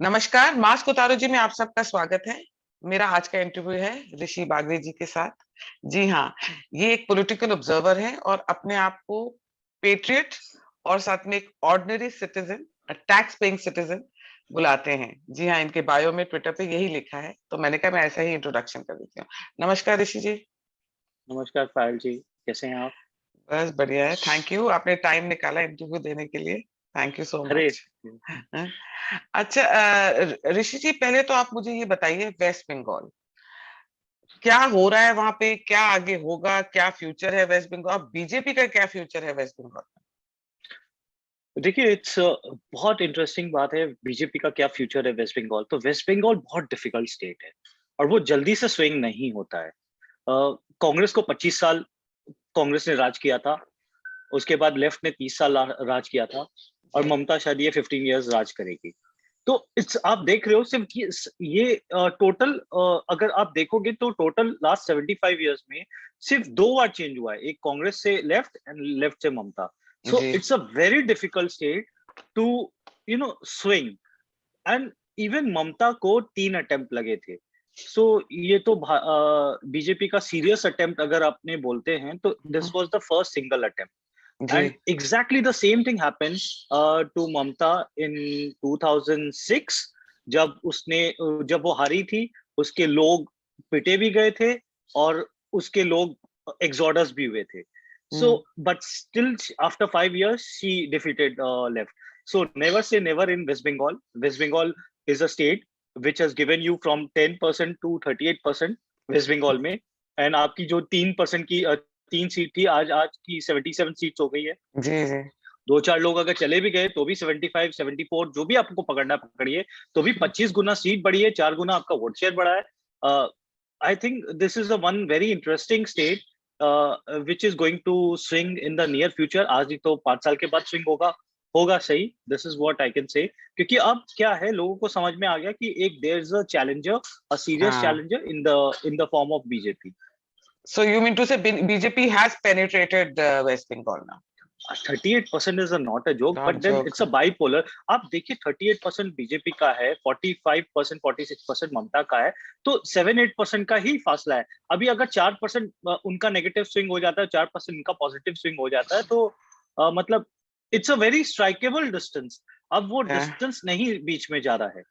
नमस्कार, मास्क उतारो जी में आप सबका स्वागत है। मेरा आज का इंटरव्यू है ऋषि बागरे जी के साथ। जी हाँ, ये एक पॉलिटिकल ऑब्जर्वर है और अपने आप को पेट्रियट और साथ में एक ordinary citizen, tax paying citizen बुलाते हैं। जी हाँ, इनके बायो में ट्विटर पे यही लिखा है, तो मैंने कहा मैं ऐसा ही इंट्रोडक्शन कर देती हूँ। नमस्कार ऋषि जी। नमस्कार पायल जी, कैसे हैं आप? बस बढ़िया है, थैंक यू। आपने टाइम निकाला इंटरव्यू देने के लिए। थैंक यू सो अरे मच। अच्छा, ऋषि जी पहले तो आप मुझे ये बताइए, वेस्ट बंगाल क्या हो रहा है वहां पे, क्या आगे होगा, क्या फ्यूचर है वेस्ट बंगाल, बीजेपी का क्या फ्यूचर है वेस्ट बंगाल में? देखिए इट्स बहुत इंटरेस्टिंग बात है बीजेपी का क्या फ्यूचर है वेस्ट बंगाल। तो वेस्ट बंगाल बहुत डिफिकल्ट स्टेट है और वो जल्दी से स्विंग नहीं होता है। कांग्रेस को 25 साल कांग्रेस ने राज किया था। उसके बाद लेफ्ट ने 30 साल राज किया था और जी ममता शायद ये 15 इयर्स राज करेगी। तो इट्स आप देख रहे हो सिर्फ ये टोटल अगर आप देखोगे तो टोटल लास्ट 75 इयर्स में सिर्फ 2 बार चेंज हुआ है, एक कांग्रेस से लेफ्ट एंड लेफ्ट से ममता। सो जी it's a very difficult state to swing. And even Mamata को 3 अटेम्प्ट लगे थे। सो ये तो बीजेपी का सीरियस अटेम्प्ट अगर आपने बोलते हैं तो this was the first single attempt. जी And exactly the same thing happened to Mamta in 2006 जब वो हारी थी। उसके लोग पिटे भी गए थे और उसके लोग एग्जॉडस भी हुए थे। So, hmm but still after 5 years she defeated left. So never say never in West Bengal. West Bengal is a state which has given you from 10% to 38% West Bengal में। एंड आपकी जो 3% की 3 seat थी, आज आज की 77 seats हो गई है। जी जी 2-4 लोग अगर चले भी गए तो भी 75 74 जो भी आपको पकड़ना पकड़िए, तो भी 25 गुना सीट बढ़ी है, 4 गुना आपका वोट शेयर बढ़ा है। I think this is a one very interesting state which is going to swing in the near future. आज नहीं तो 5 साल के बाद स्विंग होगा। होगा सही। This is what I can say, क्योंकि अब क्या है, लोगों को समझ में आ गया कि एक there is a challenger, a serious हाँ। Challenger in the form of BJP. So you mean to say BJP has penetrated West Bengal now? 38% is not a joke, but not then joke. It's a bipolar. आप देखिए 38% BJP का है, 45% 46% ममता का है, तो 7-8% का ही फासला है। अभी अगर 4% उनका नेगेटिव स्विंग हो जाता है, 4% उनका पॉजिटिव स्विंग हो जाता है, तो मतलब इट्स अ वेरी स्ट्राइकेबल डिस्टेंस। अब वो डिस्टेंस नहीं बीच में जा रहा है।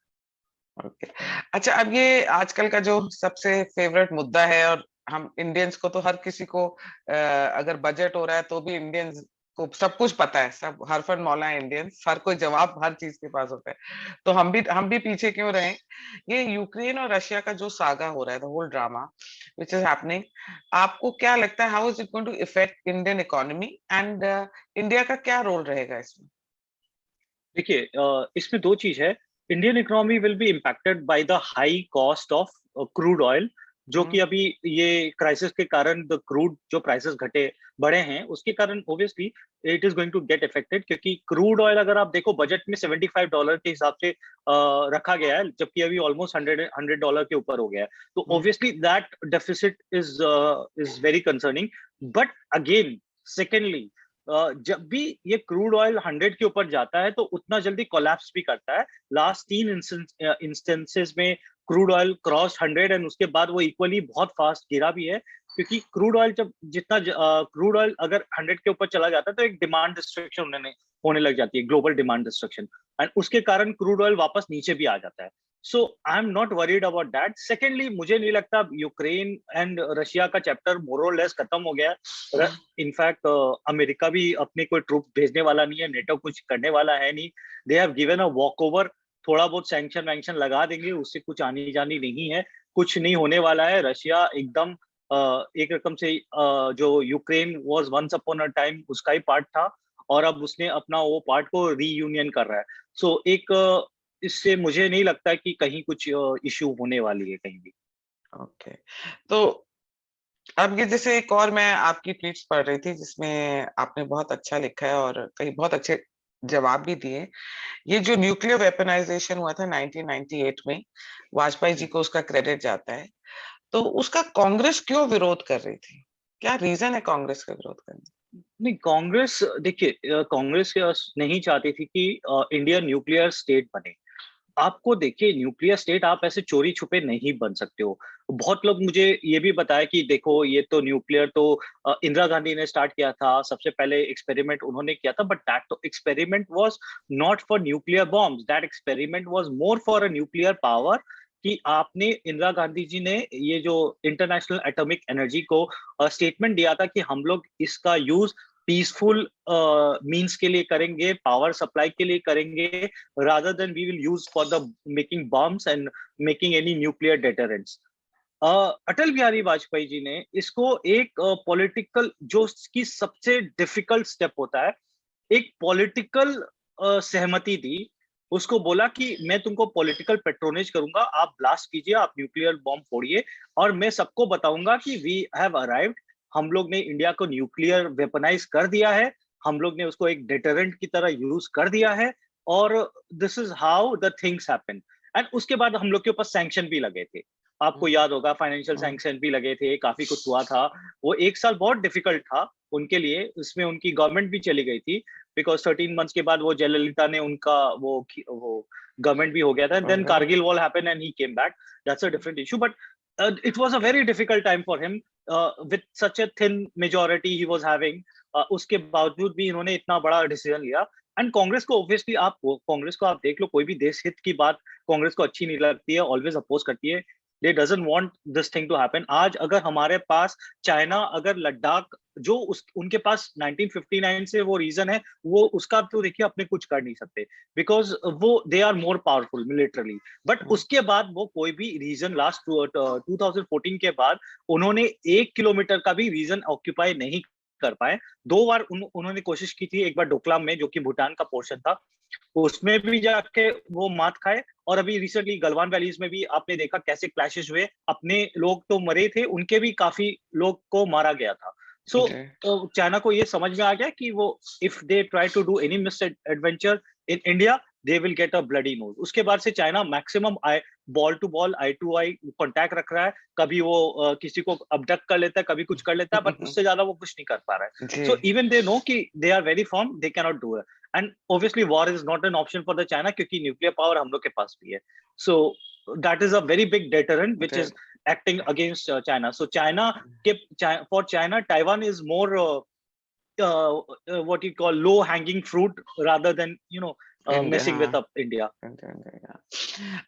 ओके। अच्छा, अब ये आजकल का जो सबसे फेवरेट मुद्दा है, और हम इंडियंस को तो हर किसी को अगर बजट हो रहा है तो भी इंडियंस को सब कुछ पता है, सब हरफन मौला है इंडियंस, हर कोई जवाब हर चीज के पास होता है। तो हम भी पीछे क्यों रहे? ये यूक्रेन और रशिया का जो सागा हो रहा है, the whole drama which is happening, आपको क्या लगता है how is it going to affect Indian economy and India का क्या रोल रहेगा इसमें? देखिए इसमें 2 चीज है। Indian economy will be impacted by the high cost of crude oil, जो कि हम्म अभी ये क्राइसिस के कारण द क्रूड जो प्राइसेस घटे बढ़े हैं, उसके कारण obviously it is going to get affected. क्योंकि क्रूड ऑयल अगर आप देखो बजट में $75 के हिसाब से रखा गया है, जबकि अभी ऑलमोस्ट $100 के ऊपर हो गया है। तो hmm obviously that deficit is very concerning. But again, secondly, जब भी ये क्रूड ऑयल 100 के ऊपर जाता है तो उतना जल्दी कोलैप्स भी करता है। लास्ट 3 इंस्टेंसेस में क्रूड ऑयल क्रॉस 100 एंड उसके बाद वो इक्वली बहुत फास्ट गिरा भी है। क्योंकि क्रूड ऑयल जब जितना क्रूड ऑयल अगर 100 के ऊपर चला जाता है तो एक डिमांड डिस्ट्रक्शन होने लग जाती है, ग्लोबल डिमांड डिस्ट्रक्शन। एंड उसके कारण क्रूड ऑयल वापस नीचे भी आ जाता है। So I am not worried about that. Secondly, मुझे नहीं लगता यूक्रेन एंड रशिया का चैप्टर मोर और लेस खत्म हो गया है। हम्म इनफैक्ट अमेरिका भी अपने कोई ट्रूप भेजने वाला नहीं है, नेटो कुछ करने वाला है नहीं। They have given a walk over. थोड़ा बहुत सैंक्शन वैंक्शन लगा देंगे, उससे कुछ आनी जानी नहीं है। कुछ नहीं होने वाला है। रशिया एकदम एक रकम से जो Ukraine was once upon a time उसका ही पार्ट था, और अब उसने अपना वो पार्ट को रीयूनियन कर रहा है। सो एक इससे मुझे नहीं लगता कि कहीं कुछ इश्यू होने वाली है कहीं भी। ओके। तो अब ये जैसे एक और मैं आपकी ट्वीट्स पढ़ रही थी जिसमें आपने बहुत अच्छा लिखा है और कई बहुत अच्छे जवाब भी दिए। ये जो न्यूक्लियर वेपनाइजेशन हुआ था 1998 में, वाजपेयी जी को उसका क्रेडिट जाता है, तो उसका कांग्रेस क्यों विरोध कर रही थी? क्या रीजन है कांग्रेस का विरोध करने? नहीं, कांग्रेस देखिए, कांग्रेस नहीं चाहती थी कि इंडिया न्यूक्लियर स्टेट बने। आपको देखिए न्यूक्लियर स्टेट आप ऐसे चोरी छुपे नहीं बन सकते हो। बहुत लोग मुझे ये भी बताया कि देखो ये तो न्यूक्लियर तो इंदिरा गांधी ने स्टार्ट किया था, सबसे पहले एक्सपेरिमेंट उन्होंने किया था, but that experiment was not for nuclear bombs, that experiment was more for a nuclear power. कि आपने इंदिरा गांधी जी ने ये जो इंटरनेशनल एटॉमिक एनर्जी को स्टेटमेंट दिया था कि हम लोग इसका यूज पीसफुल मींस के लिए करेंगे, पावर सप्लाई के लिए करेंगे, rather than we will use for the making bombs and making any nuclear deterrents. Atal Bihari Vajpayee ji ने इसको एक पॉलिटिकल जो की सबसे डिफिकल्ट स्टेप होता है, एक पॉलिटिकल सहमति दी। उसको बोला कि मैं तुमको पॉलिटिकल पेट्रोनेज करूंगा, आप ब्लास्ट कीजिए, आप न्यूक्लियर बॉम्ब फोड़िए, और मैं सबको बताऊंगा कि वी हैव अराइव्ड, हम लोग ने इंडिया को न्यूक्लियर वेपनाइज कर दिया है, हम लोग ने उसको एक डेटरेंट की तरह यूज कर दिया है, और this is how the things happen. And उसके बाद हम लोग के ऊपर सैंक्शन भी लगे थे, आपको याद होगा, फाइनेंशियल सैंक्शन भी लगे थे, काफी कुछ हुआ था। वो एक साल बहुत डिफिकल्ट था उनके लिए, उसमें उनकी गवर्नमेंट भी चली गई थी, बिकॉज 13 मंथ्स के बाद वो जयललिता ने उनका वो गवर्नमेंट भी हो गया था, then Kargil war happened and he came back, that's a different issue, but it was a very difficult time for him with such a thin majority he was having. उसके बावजूद भी इन्होंने इतना बड़ा डिसीजन लिया। एंड कांग्रेस को ऑब्वियसली कांग्रेस को आप देख लो, कोई भी देश हित की बात कांग्रेस को अच्छी नहीं लगती है, ऑलवेज अपोज करती है, they doesn't want this thing to happen. आज अगर हमारे पास चाइना अगर लद्दाख जो उनके पास 1959 से वो रीजन है, वो उसका तो देखिए अपने कुछ कर नहीं सकते, बिकॉज वो they are more powerful militarily. But उसके बाद वो कोई भी रीजन लास्ट 2014 के बाद उन्होंने 1 किलोमीटर का भी रीजन ऑक्यूपाई नहीं कर पाए। 2 बार उन्होंने कोशिश की थी, एक बार डोकलाम में जो कि भूटान का पोर्शन था, उसमें भी जाके वो मात खाए, और अभी रिसेंटली गलवान वैलीज में भी आपने देखा कैसे क्लैशेस हुए, अपने लोग तो मरे थे, उनके भी काफी लोग को मारा गया था। सो चाइना को ये समझ में आ गया कि वो if they try to do any misadventure in India, they will get a bloody nose. उसके बाद से China maximum ball to ball, eye to eye contact रख रहा है, कभी वो किसी को अबडक्ट कर लेता है, कभी कुछ कर लेता है, बट उससे ज्यादा वो कुछ नहीं कर पा रहा है। सो इवन दे नो कि they are very firm, they can not do it, and obviously war is not an option for the China, क्योंकि न्यूक्लियर पावर हम लोग के पास भी है। So that is a very big deterrent which is acting against China. So for China, Taiwan is more what you call low hanging fruit rather than messing with up India.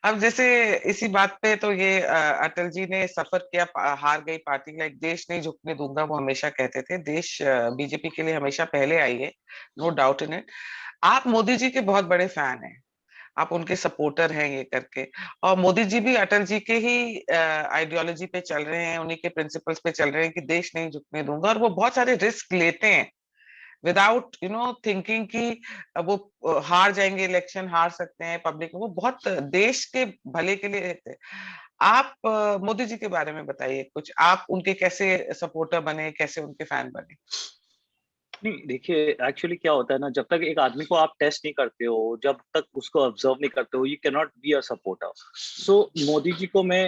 अब जैसे इसी बात पे तो ये अटल जी ने सफर किया, हार गई पार्टी, लाइक देश नहीं झुकने दूंगा वो हमेशा कहते थे, देश बीजेपी के लिए हमेशा पहले आई है, नो डाउट इन इट। आप मोदी जी के बहुत बड़े फैन हैं, आप उनके सपोर्टर हैं ये करके, और मोदी जी भी अटल जी के ही आइडियोलॉजी पे चल रहे हैं, उन्हीं के प्रिंसिपल्स पे चल रहे हैं कि देश नहीं झुकने दूंगा, और वो बहुत सारे रिस्क लेते हैं विदाउट थिंकिंग कि वो हार जाएंगे, इलेक्शन हार सकते हैं, पब्लिक वो बहुत देश के भले के लिए रहते हैं। आप मोदी जी के बारे में बताइए कुछ, आप उनके कैसे सपोर्टर बने, कैसे उनके फैन बने? नहीं देखिए, एक्चुअली क्या होता है ना, जब तक एक आदमी को आप टेस्ट नहीं करते हो, जब तक उसको ऑब्जर्व नहीं करते हो, you can not be a supporter. So Modi ji को मैं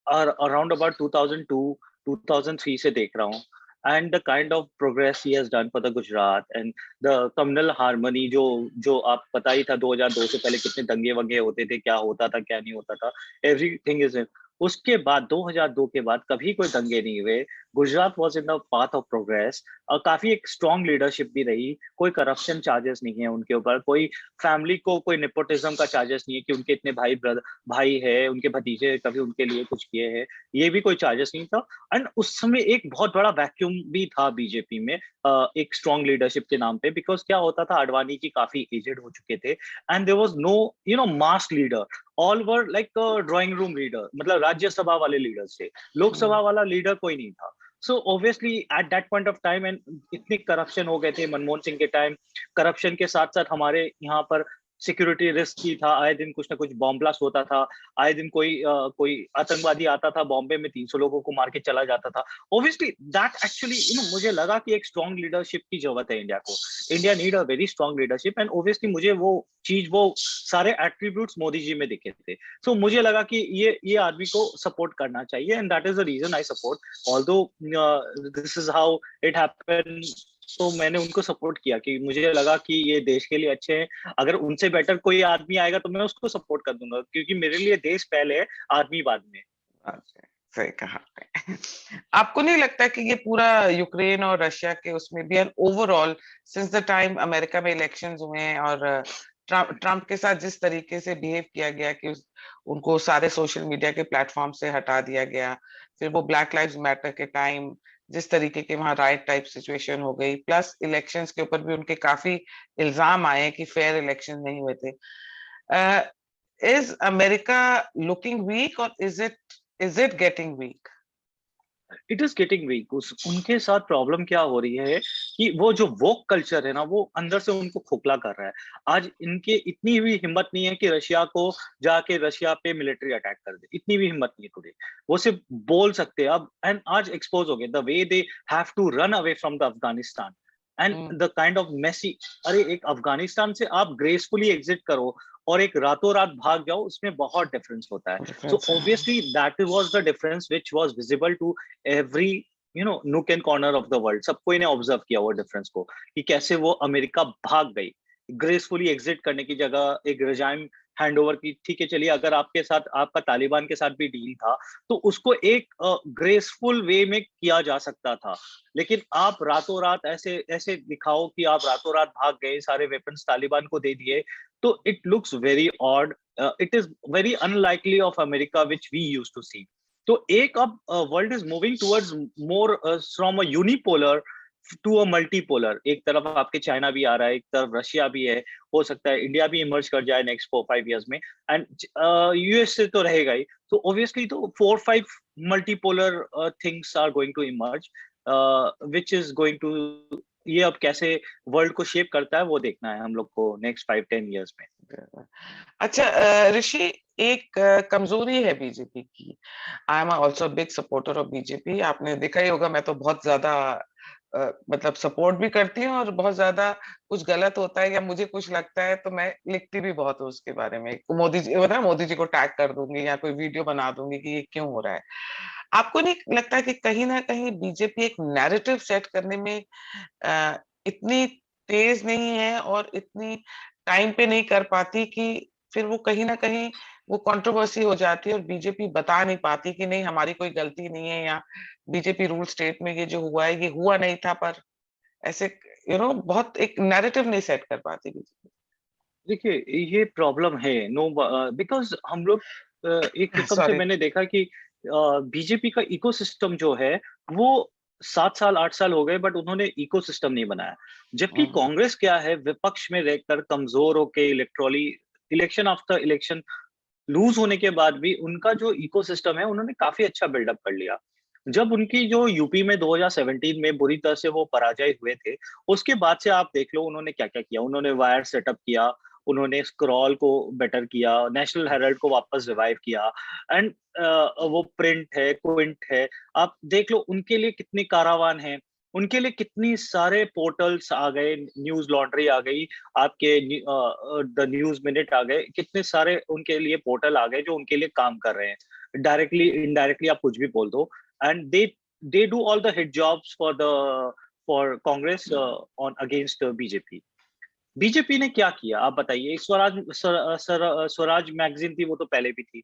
अराउंड अबाउट 2002 2003 से देख रहा हूँ, and the kind of progress he has done for the Gujarat and the communal harmony, जो जो आप पता ही था 2002 से पहले कितने दंगे वंगे होते थे, क्या होता था क्या नहीं होता था, एवरीथिंग इज। उसके बाद 2002 के बाद कभी कोई दंगे नहीं हुए, Gujarat was in the path of progress, और काफी एक स्ट्रॉन्ग लीडरशिप भी रही, कोई करप्शन चार्जेस नहीं है उनके ऊपर, कोई फैमिली को कोई नेपोटिज्म का चार्जेस नहीं है कि उनके इतने भाई है, उनके भतीजे कभी उनके लिए कुछ किए हैं, ये भी कोई चार्जेस नहीं था। एंड उस समय एक बहुत बड़ा वैक्यूम भी था बीजेपी में, एक स्ट्रॉन्ग लीडरशिप के नाम पे, बिकॉज क्या होता था, आडवाणी जी काफी एजेड हो चुके थे, and there was no mass leader, all were like drawing room leader, मतलब राज्यसभा वाले लीडर थे, लोकसभा वाला लीडर कोई नहीं था। So obviously at that point of time, and इतने करप्शन हो गए थे मनमोहन सिंह के टाइम, करप्शन के साथ साथ हमारे यहाँ पर सिक्योरिटी रिस्क ही था, आए दिन कुछ ना कुछ बॉम्ब ब्लास्ट होता था, आए दिन कोई आतंकवादी आता था बॉम्बे में, 300 लोगों को मार के चला जाता था। ऑब्वियसली दैट एक्चुअली मुझे लगा कि एक स्ट्रॉन्ग लीडरशिप की जरूरत है इंडिया को, India need a very strong leadership, and obviously मुझे वो चीज, वो सारे एट्रीब्यूट्स मोदी जी में दिखे थे। सो मुझे लगा कि ये आदमी को सपोर्ट करना चाहिए, and that is the reason I support, although this is how it happened तो मैंने उनको सपोर्ट किया कि मुझे लगा कि ये देश के लिए अच्छे हैं। अगर उनसे बेटर कोई आदमी आएगा तो मैं उसको सपोर्ट कर दूंगा, क्योंकि मेरे लिए देश पहले है, आर्मी बाद में। अच्छा, सही कहा आपने। आपको नहीं लगता कि ये पूरा यूक्रेन और रशिया के उसमें भी overall since the time America में इलेक्शंस हुए हैं और ट्रम्प के साथ जिस तरीके से बिहेव किया गया कि उनको सारे सोशल मीडिया के प्लेटफॉर्म से हटा दिया गया, फिर वो ब्लैक लाइव्स मैटर के टाइम जिस तरीके के वहां राइट टाइप सिचुएशन हो गई, प्लस इलेक्शंस के ऊपर भी उनके काफी इल्जाम आए कि फेयर इलेक्शन नहीं हुए थे। इज अमेरिका लुकिंग वीक और is it getting weak? It is getting weak. उनके साथ प्रॉब्लम क्या हो रही है कि वो जो वोक कल्चर है ना, वो अंदर से उनको खोखला कर रहा है। आज इनके इतनी भी हिम्मत नहीं है कि रशिया को जाके रशिया पे मिलिट्री अटैक कर दे, इतनी भी हिम्मत नहीं है टुडे। वो सिर्फ बोल सकते हैं अब, एंड आज एक्सपोज हो गए the way they have to run away from the Afghanistan and the kind of messy. अरे एक अफगानिस्तान से आप ग्रेसफुली एग्जिट करो और एक रातों रात भाग जाओ, उसमें बहुत डिफरेंस होता है। So डिफरेंस है। obviously that was the difference which was visible to every nook and corner of the world। सबको इन्हें ऑब्जर्व किया वो डिफरेंस को, कि कैसे वो अमेरिका भाग गई ग्रेसफुली एग्जिट करने की जगह, एक रिजाइम हैंड ओवर की। ठीक है चलिए, अगर आपके साथ आपका तालिबान के साथ भी डील था तो उसको एक ग्रेसफुल वे में किया जा सकता था। लेकिन आप रातों रात ऐसे ऐसे दिखाओ कि आप रातों रात भाग गए, सारे वेपन्स तालिबान को दे दिए, तो it looks very odd. It is very unlikely of America which we used to see. तो एक अब world is moving towards more from a unipolar to a multipolar. एक तरफ आपके चाइना भी आ रहा है, एक तरफ रशिया भी है, हो सकता है इंडिया भी इमर्ज कर जाए नेक्स्ट 4-5 years में, एंड यूएस से तो रहेगा ही। तो ऑब्वियसली तो 4-5 multipolar things are going to emerge, which is going to, ये अब कैसे वर्ल्ड को शेप करता है वो देखना है हम लोग को नेक्स्ट 5-10 years में। अच्छा, ऋषि, एक कमजोरी है बीजेपी की। I am also big supporter of BJP. आपने देखा ही होगा, मैं तो बहुत ज्यादा मतलब सपोर्ट भी करती हूँ, और बहुत ज्यादा कुछ गलत होता है या मुझे कुछ लगता है तो मैं लिखती भी बहुत हूँ उसके बारे में। मोदी जी, मतलब मोदी जी को टैग कर दूंगी या कोई वीडियो बना दूंगी कि ये क्यों हो रहा है। आपको नहीं लगता कि कहीं ना कहीं बीजेपी एक नैरेटिव सेट करने में इतनी तेज नहीं है और इतनी टाइम पे नहीं कर पाती कि फिर वो कहीं ना कहीं वो कंट्रोवर्सी हो जाती है और बीजेपी बता नहीं पाती कि नहीं हमारी कोई गलती नहीं है, या बीजेपी रूल स्टेट में ये जो हुआ है ये हुआ नहीं था, पर ऐसे बहुत एक नैरेटिव नहीं सेट कर पाती बीजेपी। देखिए ये प्रॉब्लम है, नो, बिकॉज हम लोग एक कम से सॉरी। मैंने देखा कि बीजेपी का इकोसिस्टम जो है वो 7 साल 8 साल हो गए, बट उन्होंने इकोसिस्टम नहीं बनाया। जबकि कांग्रेस क्या है, विपक्ष में रहकर कमजोर होके इलेक्ट्रॉली इलेक्शन आफ्टर इलेक्शन लूज होने के बाद भी उनका जो इकोसिस्टम है उन्होंने काफी अच्छा बिल्डअप कर लिया। जब उनकी जो यूपी में 2017 में बुरी तरह से वो पराजय हुए थे, उसके बाद से आप देख लो उन्होंने क्या क्या किया। उन्होंने वायर सेटअप किया, उन्होंने स्क्रॉल को बेटर किया, नेशनल हेराल्ड को वापस रिवाइव किया, एंड वो प्रिंट है, क्विंट है, आप देख लो उनके लिए कितनी कारावान है, उनके लिए कितनी सारे पोर्टल्स आ गए, न्यूज लॉन्ड्री आ गई, आपके द न्यूज मिनट आ गए, कितने सारे उनके लिए पोर्टल आ गए जो उनके लिए काम कर रहे हैं। डायरेक्टली इनडायरेक्टली आप कुछ भी बोल दो, and they do all the hit jobs for Congress on against BJP. BJP ने क्या किया आप बताइए? स्वराज मैगजीन थी, वो तो पहले भी थी,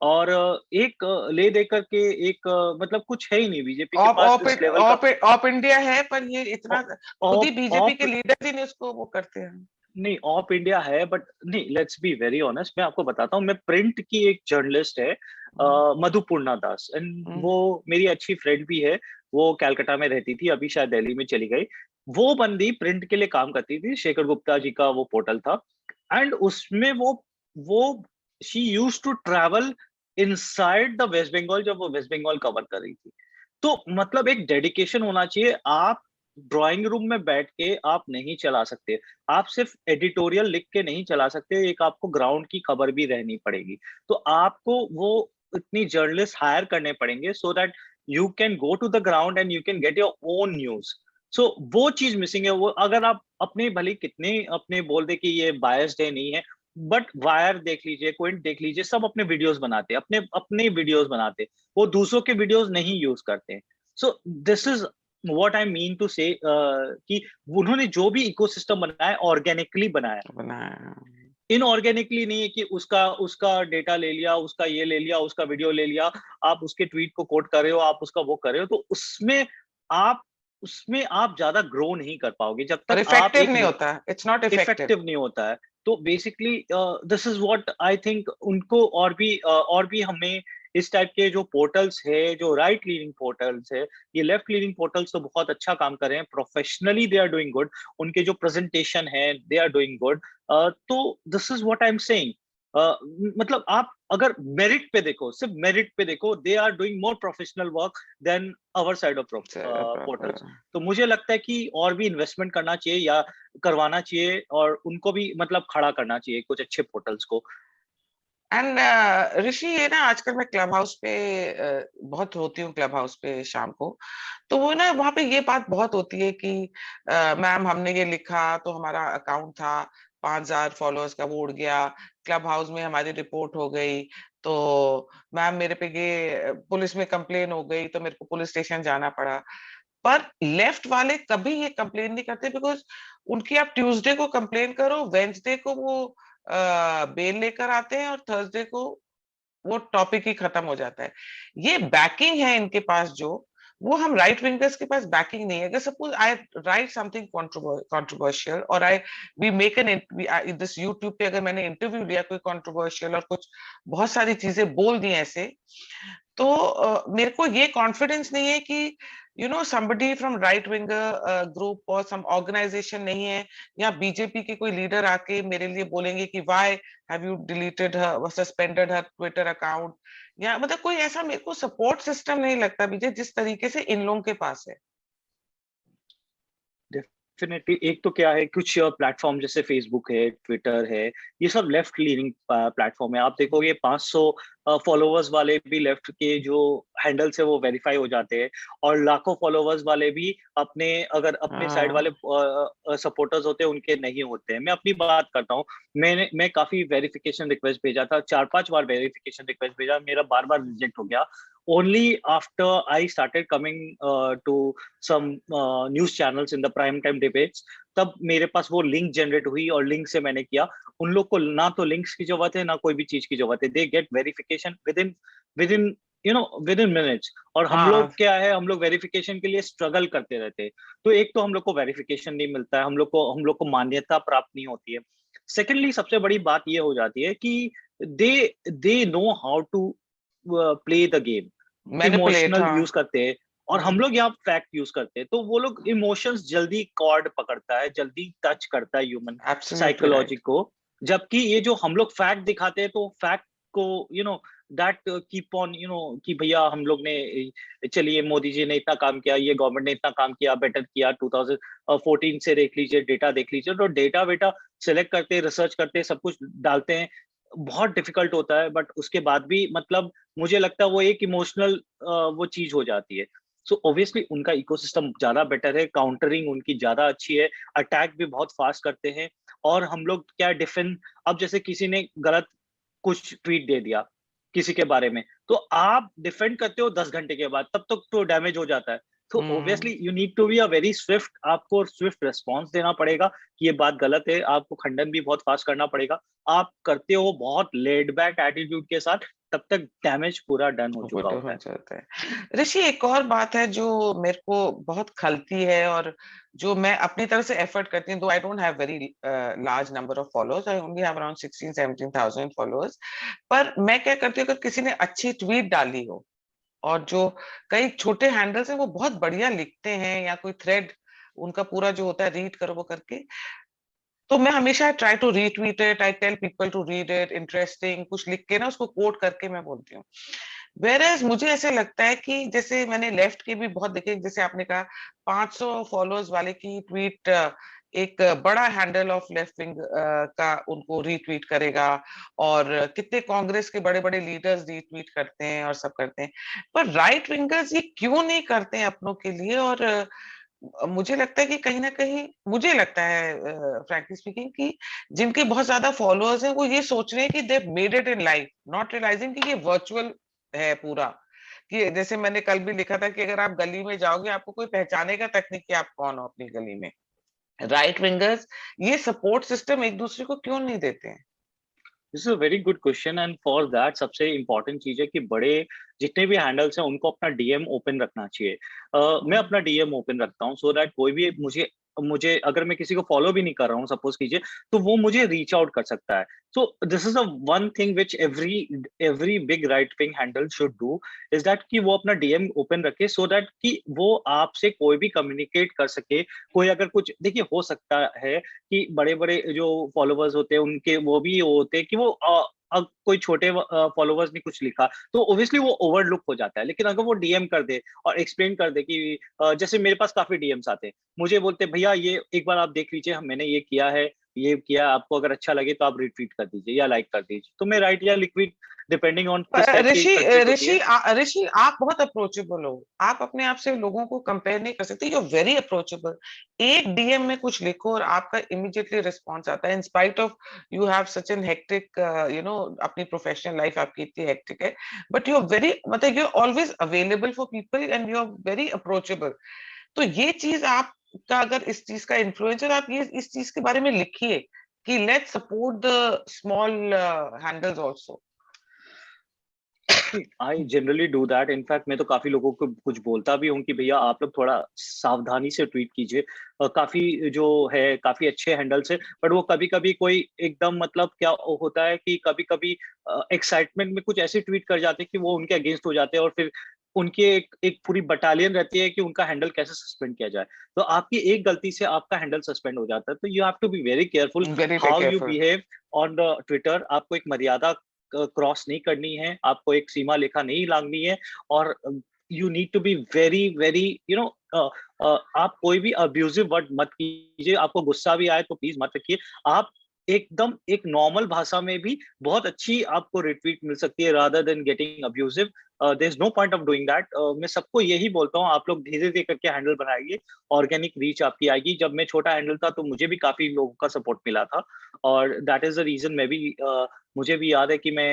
और एक ले दे करके एक मतलब कुछ है ही नहीं बीजेपी के ऑप पास ऑप इस लेवल का। ऑप इंडिया है, पर ये इतना खुद ही ऑप बीजेपी के ऑप लीडर ही नहीं उसको वो करते हैं। नहीं, ऑप इंडिया है, बट नहीं, लेट्स बी वेरी ऑनेस्ट, मैं आपको बताता हूँ, मैं प्रिंट की एक जर्नलिस्ट है हम्म, मधुपूर्णा दास, एंड हम्म, वो मेरी अच्छी फ्रेंड भी है। वो कलकत्ता में रहती थी, अभी शायद दिल्ली में चली गई। वो बंदी प्रिंट के लिए काम करती थी, शेखर गुप्ता जी का वो पोर्टल था, एंड उसमें वो she use to travel inside the West Bengal जब वो वेस्ट बंगाल कवर कर रही थी। तो मतलब एक डेडिकेशन होना चाहिए। आप ड्राइंग रूम में बैठ के आप नहीं चला सकते, आप सिर्फ एडिटोरियल लिख के नहीं चला सकते, एक आपको ग्राउंड की खबर भी रहनी पड़ेगी। तो आपको वो इतनी जर्नलिस्ट हायर करने पड़ेंगे so that you can go to the ground and you can get your own news. So वो चीज मिसिंग है। वो अगर आप अपने भले कितने अपने बोल दे कि ये बायस्ड है, नहीं है, बट वायर देख लीजिए, क्विंट देख लीजिए, सब अपने वीडियोस बनाते, अपने अपने वीडियोस बनाते, वो दूसरों के वीडियोस नहीं यूज करते। So this is what I mean to say कि उन्होंने जो भी इकोसिस्टम बनाया ऑर्गेनिकली बनाया, बनाया। इनऑर्गेनिकली नहीं है कि उसका उसका डेटा ले लिया, उसका ये ले लिया, उसका वीडियो ले लिया, आप उसके ट्वीट को कोट कर रहे हो, आप उसका वो कर रहे हो, तो आप उसमें आप ज्यादा ग्रो नहीं कर पाओगे जब और तक आप इफेक्टिव एक नहीं होता, इट्स नॉट इफेक्टिव। इफेक्टिव नहीं होता है। तो basically this is what I think उनको और भी हमें इस टाइप के जो पोर्टल्स है, जो राइट लीनिंग पोर्टल्स है, ये लेफ्ट लीनिंग पोर्टल्स तो बहुत अच्छा काम कर रहे हैं, professionally they are doing good, उनके जो प्रेजेंटेशन है दे आर डूइंग गुड। तो this is what I am saying, मतलब आप अगर मेरिट पे देखो, सिर्फ मेरिट पे देखो, they are doing more professional work than our side of portals. तो मुझे लगता है कि और भी इन्वेस्टमेंट करना चाहिए या करवाना चाहिए, और उनको भी मतलब खड़ा करना चाहिए कुछ अच्छे पोर्टल्स को। एंड ऋषि, ये ना आजकल मैं क्लब हाउस पे बहुत होती हूँ, क्लब हाउस पे शाम को, तो वो ना वहां पे ये बात बहुत होती है कि मैम हमने ये लिखा तो हमारा अकाउंट था 5,000 फॉलोअर्स का, वो उड़ गया, क्लब हाउस में हमारी रिपोर्ट हो गई, तो मैम मेरे पे ये पुलिस में कंप्लेन हो गई तो मेरे को पुलिस स्टेशन जाना पड़ा। पर लेफ्ट वाले कभी ये कंप्लेन नहीं करते, बिकॉज उनकी आप ट्यूसडे को कंप्लेन करो, वेंसडे को वो बेल लेकर आते हैं, और थर्सडे को वो टॉपिक ही खत्म हो जाता है। ये बैकिंग है इनके पास जो, वो हम राइट विंगर्स के पास बैकिंग नहीं है। अगर suppose I write something controversial और I we make an this YouTube पे, अगर मैंने इंटरव्यू लिया कोई कंट्रोवर्शियल और कुछ बहुत सारी चीजें बोल दी ऐसे, तो मेरे को ये कॉन्फिडेंस नहीं है कि somebody from right winger group और सम ऑर्गेनाइजेशन नहीं है, या बीजेपी के कोई लीडर आके मेरे लिए बोलेंगे कि why have you deleted her, suspended her Twitter account, या मतलब कोई ऐसा मेरे को सपोर्ट सिस्टम नहीं लगता विजय, जिस तरीके से इन लोगों के पास है। डेफिनेटली, एक तो क्या है, कुछ प्लेटफॉर्म जैसे फेसबुक है, ट्विटर है, ये सब लेफ्ट लीनिंग प्लेटफॉर्म है। आप देखोगे 500 फॉलोअर्स वाले भी लेफ्ट के जो हैंडल्स है वो वेरीफाई हो जाते हैं, और लाखों फॉलोअर्स वाले भी अपने, अगर अपने साइड वाले हाँ, सपोर्टर्स होते हैं उनके नहीं होते हैं। मैं अपनी बात करता हूँ, मैं काफी वेरिफिकेशन रिक्वेस्ट भेजा था, 4-5 बार वेरिफिकेशन रिक्वेस्ट भेजा, मेरा बार बार रिजेक्ट हो गया। only after I started coming to some news channels in the prime time debates, तब मेरे पास वो लिंक जनरेट हुई, और लिंक से मैंने किया। उन लोग को ना तो लिंक्स की जरूरत है, ना कोई भी चीज की जरूरत है, they get verification with in with in minutes. और हम हाँ, लोग क्या है, हम लोग वेरिफिकेशन के लिए स्ट्रगल करते रहते हैं। तो एक तो हम लोग को वेरिफिकेशन नहीं मिलता है, हम लोग को मान्यता प्राप्त नहीं होती है। सेकेंडली, सबसे बड़ी बात ये हो जाती है कि they they know how to play the game, manipulate, emotional हाँ। यूज करते हैं, और हम लोग यहाँ फैक्ट यूज करते हैं। तो वो लोग इमोशंस जल्दी कॉर्ड पकड़ता है, जल्दी टच करता है ह्यूमन एब्सोल्युटली साइकोलॉजी राइट। को। जबकि ये जो हम लोग फैक्ट दिखाते हैं, तो फैक्ट को दैट कीप ऑन कि भैया हम लोग ने, चलिए मोदी जी ने इतना काम किया, ये गवर्नमेंट ने इतना काम किया, बेटर किया, 2014 से देख लीजिए, डेटा देख लीजिए, तो डेटा वेटा सेलेक्ट करते, रिसर्च करते, सब कुछ डालते हैं। बहुत डिफिकल्ट होता है, बट उसके बाद भी मतलब मुझे लगता है वो एक इमोशनल वो चीज हो जाती है। सो ऑब्वियसली उनका इकोसिस्टम ज्यादा बेटर है, काउंटरिंग उनकी ज्यादा अच्छी है, अटैक भी बहुत फास्ट करते हैं। और हम लोग क्या डिफेंड, अब जैसे किसी ने गलत कुछ ट्वीट दे दिया किसी के बारे में, तो आप डिफेंड करते हो 10 घंटे के बाद, तब तक तो डैमेज हो जाता है। तो hmm. Obviously you need to be a very swift, आपको स्विफ्ट रिस्पॉन्स देना पड़ेगा कि ये बात गलत है, आपको खंडन भी बहुत फास्ट करना पड़ेगा। आप करते हो बहुत लेड बैक एटीट्यूड के साथ, तब तक डैमेज पूरा डन हो वो चुका तो हो होता है। जाता है। ऋषि, एक और बात है जो मेरे को बहुत खलती है, और जो मैं अपनी तरफ से एफर्ट करती हूँ, दो I don't have very large number of followers, I only have around 16-17,000 followers. पर मैं क्या करती हूँ, अगर किसी ने अच्छी ट्वीट डाली हो, और जो कई छोटे हैंडल्स हैं वो बहुत बढ़िया लिखते हैं, या कोई थ्रेड उनका पूरा जो होता है रीड करो वो करके, तो मैं हमेशा try to retweet it, I tell people to read it, interesting कुछ लिख के ना उसको कोट करके मैं बोलती हूँ। वेरएज मुझे ऐसे लगता है कि जैसे मैंने लेफ्ट के भी बहुत देखे, जैसे आपने कहा 500 फॉलोअर्स वाले की ट्वीट एक बड़ा हैंडल ऑफ लेफ्ट विंग का उनको रीट्वीट करेगा, और कितने कांग्रेस के बड़े बड़े लीडर्स रीट्वीट करते हैं और सब करते हैं, पर राइट विंगर्स ये क्यों नहीं करते हैं अपनों के लिए? और मुझे लगता है कि कहीं ना कहीं, मुझे लगता है फ्रैंकली स्पीकिंग, कि जिनके बहुत ज्यादा फॉलोअर्स हैं वो ये सोच रहे हैं कि they made it in life, not realizing कि ये वर्चुअल है पूरा, कि जैसे मैंने कल भी लिखा था कि अगर आप गली में जाओगे आपको कोई पहचानेगा तक नहीं कि आप कौन हो अपनी गली में। राइट विंगर्स ये सपोर्ट सिस्टम एक दूसरे को क्यों नहीं देते हैं? This is a very good question, and for that सबसे इंपॉर्टेंट चीज है कि बड़े जितने भी हैंडल्स हैं उनको अपना डीएम ओपन रखना चाहिए। मैं अपना डीएम ओपन रखता हूँ सो दैट कोई भी मुझे मुझे अगर मैं किसी को फॉलो भी नहीं कर रहा हूँ सपोज कीजिए, तो वो मुझे रीच आउट कर सकता है। सो this is a one thing which every every big right wing handle should do, is that कि वो अपना डीएम ओपन रखे सो दैट कि वो आपसे कोई भी कम्युनिकेट कर सके। कोई अगर कुछ देखिए हो सकता है कि बड़े-बड़े जो फॉलोवर्स होते हैं उनके वो भी होते हैं कि वो कोई छोटे फॉलोवर्स ने कुछ लिखा तो ऑब्वियसली वो ओवरलुक हो जाता है। लेकिन अगर वो डीएम कर दे और एक्सप्लेन कर दे कि जैसे मेरे पास काफ़ी डीएम्स आते हैं। मुझे बोलते हैं भैया ये एक बार आप देख लीजिए मैंने ये किया आपको अगर अच्छा लगे तो आप रिट्वीट कर दीजिए या लाइक कर दीजिए। तो मैं राइट या लिक्विड डिपेंडिंग ऑन किस टाइप की ऋषि कंटेंट होती ऋषि है। ऋषि आप बहुत अप्रोचेबल हो। आप अपने आप से लोगों को कंपेयर नहीं कर सकते। You are very approachable. एक डीएम में कुछ लिखो और आपका इमीडिएटली रिस्पॉन्स आता है in spite of you have such an hectic अपनी प्रोफेशनल लाइफ आपकी इतनी हेक्टिक है, बट यू आर वेरी मतलब you are always available for people and you are very approachable. तो ये चीज आपका अगर इस चीज का इन्फ्लुएंसर आप ये इस चीज के बारे में लिखिए कि let's support the small handles also. I generally do that. In fact मैं तो काफी लोगों को कुछ बोलता भी हूँ कि भैया आप लोग थोड़ा सावधानी से ट्वीट कीजिए। काफी जो है काफी अच्छे हैंडल्स है, बट वो कभी कभी कोई एकदम मतलब क्या होता है कि कभी कभी एक्साइटमेंट में कुछ ऐसे ट्वीट कर जाते हैं कि वो उनके अगेंस्ट हो जाते हैं, और फिर उनकी एक पूरी बटालियन रहती है कि उनका हैंडल कैसे सस्पेंड किया जाए। तो आपकी एक गलती से आपका हैंडल सस्पेंड हो जाता है। तो you have to be very careful very how you careful. Behave on the Twitter. आपको एक मर्यादा क्रॉस नहीं करनी है, आपको एक सीमा लेखा नहीं लांघनी है। और you need to be very very आप कोई भी अब्यूजिव वर्ड मत कीजिए। आपको गुस्सा भी आए तो प्लीज मत रखिए। आप एकदम एक नॉर्मल भाषा में भी बहुत अच्छी आपको रिट्वीट मिल सकती है rather than getting abusive. There is no point of doing that. मैं सबको यही बोलता हूँ आप लोग धीरे धीरे करके हैंडल बनाइए, ऑर्गेनिक रीच आपकी आएगी। जब मैं छोटा हैंडल था तो मुझे भी काफी लोगों का सपोर्ट मिला था, और दैट इज द रीजन मैं भी मुझे भी याद है कि मैं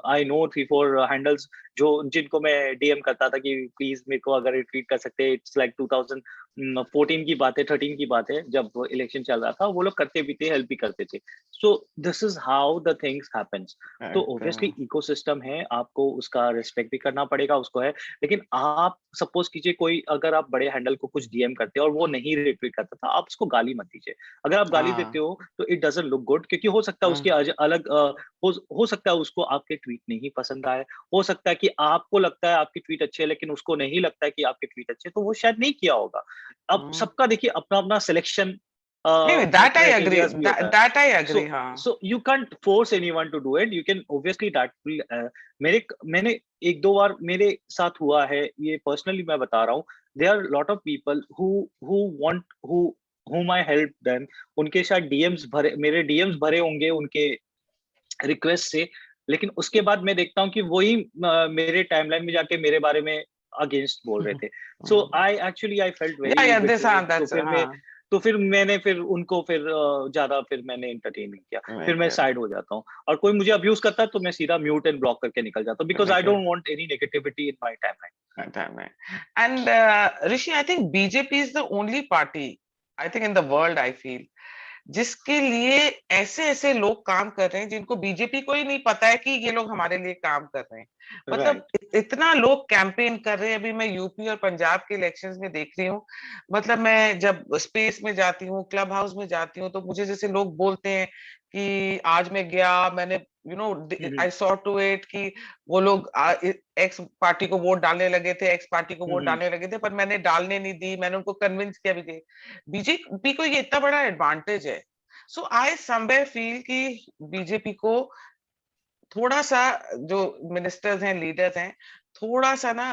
आई नो 3-4 हैंडल्स जो जिनको मैं डीएम करता था कि प्लीज मेरे को अगर ट्वीट कर सकते हैं। इट्स लाइक 2014 की बात है, 13 की बात है, जब इलेक्शन चल रहा था। वो लोग करते भी थे, हेल्प भी करते थे। सो this is how the things happens. तो ऑब्वियसली इकोसिस्टम है, आपको उसका रिस्पेक्ट भी करना पड़ेगा, उसको है। लेकिन आप सपोज कीजिए कोई अगर आप बड़े हैंडल को कुछ डीएम करते हैं और वो नहीं रिट्वीट करता था, आप उसको गाली मत दीजिए। अगर आप गाली देते हाँ। हो तो इट डजंट लुक गुड, क्योंकि हो सकता है उसकी अलग हो सकता है उसको आपके ट्वीट नहीं पसंद आए। हो सकता है कि आपको लगता है आपके ट्वीट अच्छे हैं लेकिन उसको नहीं लगता है कि आपके ट्वीट अच्छे हैं, तो वो शायद नहीं किया होगा। अब हम्म। सबका देखिए अपना-अपना सिलेक्शन नहीं नहीं, दैट आई एग्री, क्राइटेरियाज भी होता है। That I So agree. हाँ। so you can't force anyone to do it. You can obviously that will मैंने एक दो बार मेरे साथ हुआ है ये, पर्सनली मैं बता रहा हूँ। There are lot of people who want whom I help them. उनके शायद डीएम्स भरे, मेरे डीएम्स भरे होंगे उनके रिक्वेस्ट से, लेकिन उसके बाद मैं देखता हूँ कि वही मेरे टाइमलाइन में जाके मेरे बारे में अगेंस्ट बोल रहे थे। सो आई फेल्ट या वेरी या दिस हाँ बिटरेड। दैट्स हाँ। फिर मैंने फिर उनको फिर ज्यादा फिर मैंने एंटरटेन नहीं किया। फिर मैं साइड हो जाता हूँ, और कोई मुझे अब्यूज करता है तो मैं सीधा म्यूट एंड ब्लॉक करके निकल जाता हूँ, because I don't want any negativity in my Time. And Rishi, I think BJP is the only party, I think in the world, I feel, जिसके लिए ऐसे ऐसे लोग काम कर रहे हैं जिनको बीजेपी को ही नहीं पता है कि ये लोग हमारे लिए काम कर रहे हैं। मतलब टाइमलाइन। इतना लोग कैंपेन कर रहे हैं। अभी मैं यूपी और पंजाब के इलेक्शंस में देख रही हूँ। मतलब मैं जब स्पेस में जाती हूँ, क्लब हाउस में जाती हूँ, तो मुझे जैसे लोग बोलते हैं कि आज मैं गया, मैंने आई सॉ टू इट कि वो लोग एक्स पार्टी को वोट डालने लगे थे, एक्स पार्टी को वोट डालने लगे थे, पर मैंने डालने नहीं दी, मैंने उनको कन्विंस किया भी थे। बीजेपी को ये इतना बड़ा एडवांटेज है। सो आई समवेयर फील कि बीजेपी को थोड़ा सा, जो मिनिस्टर्स हैं, लीडर्स हैं, थोड़ा सा ना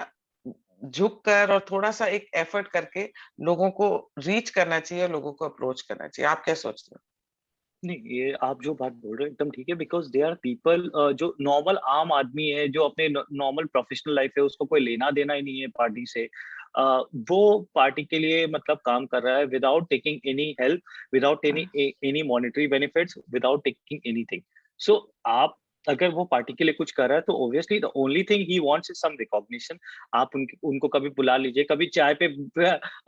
झुक कर और थोड़ा सा एक एफर्ट करके लोगों को रीच करना चाहिए, लोगों को अप्रोच करना चाहिए। आप क्या सोचते नहीं, ये आप जो बात बोल रहे हो एकदम ठीक है, बिकॉज़ दे आर पीपल जो नॉर्मल आम आदमी है, जो अपने नॉर्मल प्रोफेशनल लाइफ है, उसको कोई लेना-देना ही नहीं है पार्टी से। वो पार्टी के लिए मतलब काम कर रहा है without taking any help, without हो? Any monetary benefits, without taking anything. So आप अगर वो पार्टी के लिए कुछ कर रहा है तो obviously the only thing he wants is some recognition. आप उनको कभी बुला लीजिए, कभी चाय पे,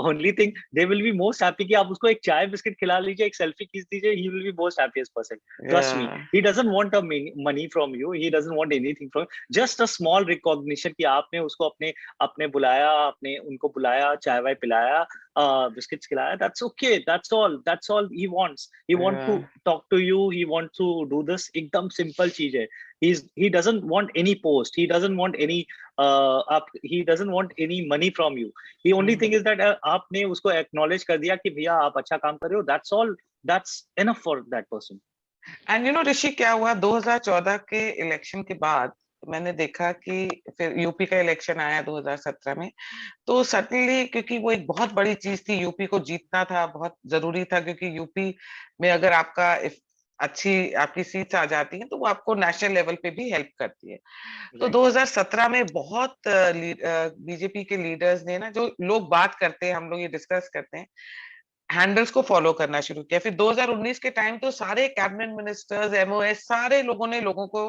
only thing they will be most happy कि आप उसको एक चाय बिस्किट खिला लीजिए, एक सेल्फी खींच दीजिए, he will be most happiest person. Trust me, Yeah. He doesn't want a money from you, he doesn't want anything from, just a small recognition कि आपने उसको अपने अपने बुलाया, आपने उनको बुलाया, चाय वाय पिलाया, बिस्किट्स खिलाया, that's all he wants. He want to Yeah. Talk to you, he wants to do this, एकदम सिंपल चीज है। he doesn't want any post, he doesn't want any he doesn't want any money from you, the only Hmm. thing is that आपने उसको acknowledge कर दिया कि भैया आप अच्छा काम कर रहे हो, that's all, that's enough for that person। And Rishi क्या हुआ 2014 के इलेक्शन के बाद, मैंने देखा कि फिर यूपी का इलेक्शन आया 2017 में, तो सडनली, क्योंकि वो एक बहुत बड़ी चीज थी, यूपी को जीतना था, बहुत जरूरी था, क्योंकि यूपी में अगर अच्छी आपकी सीट्स आ जाती हैं तो वो आपको नेशनल लेवल पे भी हेल्प करती है। तो राइट। 2017 में बहुत बीजेपी के लीडर्स ने ना, जो लोग बात करते हैं, हम लोग ये डिस्कस करते हैं, हैंडल्स को फॉलो करना शुरू किया। फिर 2019 के टाइम तो सारे कैबिनेट मिनिस्टर्स, एमओएस, सारे लोगों ने लोगों को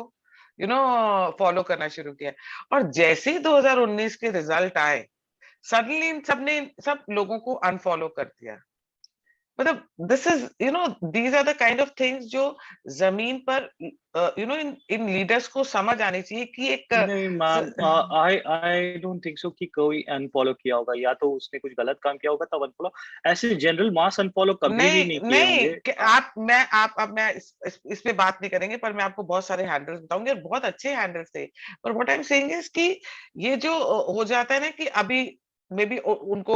फॉलो करना शुरू किया। और जैसे ही 2019 के रिजल्ट आए, सडनली इन सबने सब लोगों को अनफॉलो कर दिया। मतलब this is these are the kind of things जो जमीन पर इन इन लीडर्स को समझ आनी चाहिए कि एक नहीं ma'am, I I don't think so कि कोई अनफॉलो किया होगा, या तो उसने कुछ गलत काम किया होगा तब अनफॉलो, ऐसे जनरल मास अनफॉलो कभी भी नहीं नहीं किए नहीं होंगे। आप मैं आप अब मैं इस पे बात नहीं करेंगे, पर मैं आपको बहुत सारे हैंडल्स बताऊंगी और बहुत अच्छे हैंडल्स थे। पर what I am saying is कि ये जो हो जाता है ना कि अभी मे बी उनको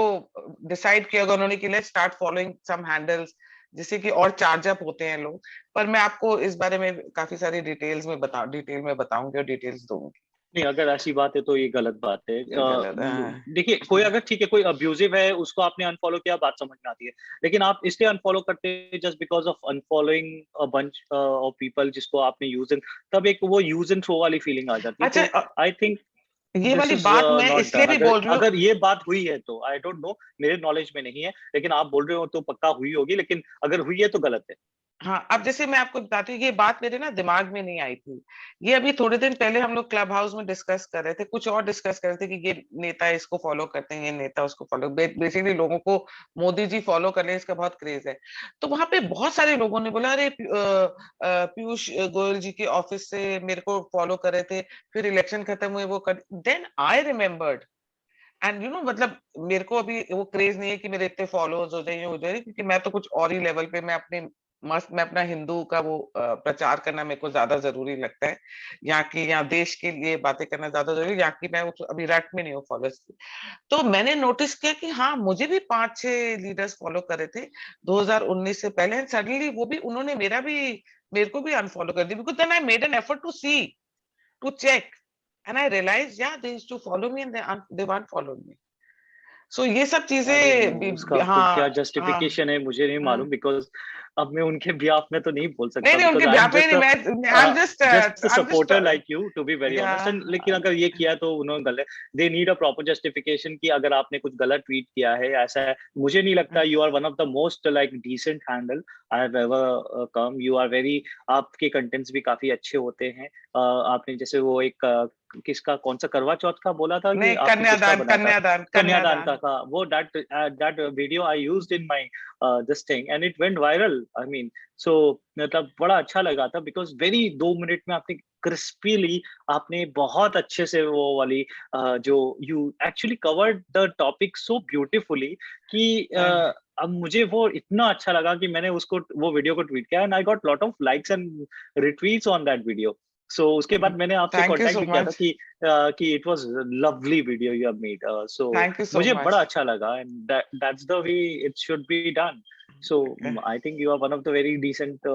डिसाइड किया होगा उन्होंने कि let's start following some handles, जिससे कि और चार्ज अप होते हैं लोग। पर मैं आपको इस बारे में काफी सारी डिटेल में बताऊंगी और डिटेल्स दूंगी। नहीं, अगर ऐसी बात है तो ये गलत बात है। ये गलत है। देखिए, कोई अगर ठीक है, कोई अब्यूजिव है, उसको आपने अनफॉलो किया, बात समझ में आती है। लेकिन आप इसलिए अनफॉलो करते हैं just because of unfollowing a bunch of people जिसको आपने यूज एंड, तब एक वो यूज एंड थ्रो वाली फीलिंग आ जाती है। अच्छा, तो आई थिंक ये दिस वाली इज बात मैं नॉट इसलिए डन। भी अगर बोल रही हूँ। अगर ये बात हुई है तो आई डोंट नो, मेरे नॉलेज में नहीं है, लेकिन आप बोल रहे हो तो पक्का हुई होगी, लेकिन अगर हुई है तो गलत है। हाँ, अब जैसे मैं आपको बताती हूँ, ये बात मेरे ना दिमाग में नहीं आई थी। ये अभी थोड़े दिन पहले हम लोग क्लब हाउस में डिस्कस कर रहे थे, कुछ और डिस्कस कर रहे थे कि ये नेता इसको फॉलो करते हैं, ये नेता उसको फॉलो, बेसिकली लोगों को मोदी जी फॉलो करने इसका बहुत क्रेज है। तो वहां पे बहुत सारे लोगों ने बोला, अरे पीयूष गोयल जी के ऑफिस से मेरे को फॉलो कर रहे थे, फिर इलेक्शन खत्म हुए वो कर, देन आई रिमेम्बर्ड। एंड मतलब मेरे को अभी वो क्रेज नहीं है कि मेरे इतने फॉलोअर्स हो जाए, हो जाए, क्योंकि मैं तो कुछ और ही लेवल पे, मैं अपने मस्त, मैं अपना हिंदू का वो प्रचार करना मेरे को ज्यादा जरूरी लगता है। यहाँ देश के लिए बातें करना ज्यादा जरूरी, यहाँ की मैं अभी रट में नहीं हूँ फॉलोअर्स। तो मैंने नोटिस किया कि हाँ, मुझे भी 5-6 लीडर्स फॉलो कर रहे थे 2019 से पहले, सडनली वो भी, उन्होंने मेरे को भी अनफॉलो कर दिया, because then I made an effort to see, to check, and I realized, yeah, they used to follow me and they weren't following me. So ये सब आई डोंट नो चीजें उसका आपको क्या हाँ हाँ जस्टिफिकेशन है, मुझे नहीं हाँ। मालूम, बिकॉज अब मैं उनके बिहाफ में तो नहीं बोल नहीं सकता, नहीं, उनके बिकॉज आई ब्याह एम पे नहीं, मैं I just am just supporter like you, to be very या ऑनेस्ट। एंड लेकिन अगर ये किया तो उन्होंने गलत, they need a proper justification कि अगर आपने कुछ गलत ट्वीट किया है, ऐसा है, मुझे नहीं लगता। You are one of the most like decent handle I have ever come, you are very, आपके कंटेंट्स भी काफी अच्छे होते हैं। आपने जैसे वो एक किसका, कौन सा करवा चौथ का बोला था कि नहीं, आपने किसका कन्यादान बनाया था, कन्यादान कन्यादान कन्यादान। का वो that video I used in my this thing and it went viral, I mean, so मतलब बड़ा अच्छा लगा था, बिकॉज वेरी 2 मिनट में आपने क्रिस्पीली, आपने बहुत अच्छे से वो वाली जो you actually covered the topic so beautifully कि अब मुझे वो इतना अच्छा लगा कि मैंने उसको, वो वीडियो को ट्वीट किया and I got lot of likes and retweets on that video. So उसके बाद मैंने आपसे थैंक यू कांटेक्ट सो भी किया था मच। कि it was lovely video you have made, so thank you सो मुझे मच। बड़ा अच्छा लगा and that's the way it should be done. So I think you are one of the very decent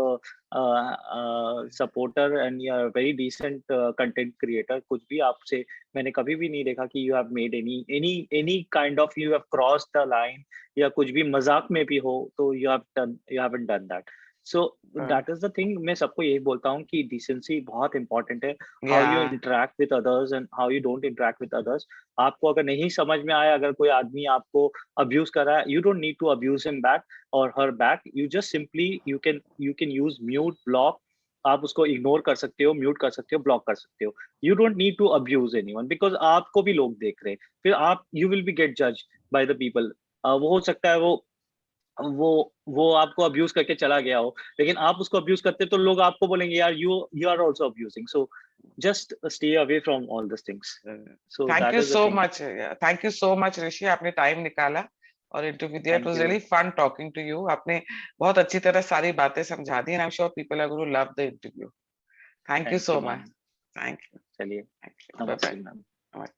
supporter and you are a very decent content creator. कुछ भी आपसे मैंने कभी भी नहीं देखा कि you have made any kind of, you have crossed the line या कुछ भी मजाक में भी हो तो you haven't done that. So that is the thing, मैं सबको यही बोलता हूँ कि decency बहुत important है, how या you interact with others and how you don't interact with others. आपको अगर नहीं समझ में आया, अगर कोई आदमी आपको abuse कर रहा है, you don't need to abuse him back or her back. You just simply, you can use mute, block, आप उसको इग्नोर कर सकते हो, म्यूट कर सकते हो, ब्लॉक कर सकते हो। You don't need to abuse anyone, because आपको भी लोग देख रहे हैं, फिर आप यू विल बी गेट जज बाय द पीपल। वो हो सकता है वो वो आपको अब्यूज करके चला गया हो, लेकिन आप उसको अब्यूज करते तो लोग आपको बोलेंगे यार you are also abusing, so just stay away from all this things. So thank that you is the so thing. Much, thank you so much Rishi, आपने टाइम निकाला और इंटरव्यू दिया। It thank was you. Really fun talking to you. आपने बहुत अच्छी तरह सारी बातें समझा दी, and I am sure people are going to love the interview. Thank you thank so you much. Ma'am. Thank चलिए, यू, बाय नमस्ते मैम। बाय।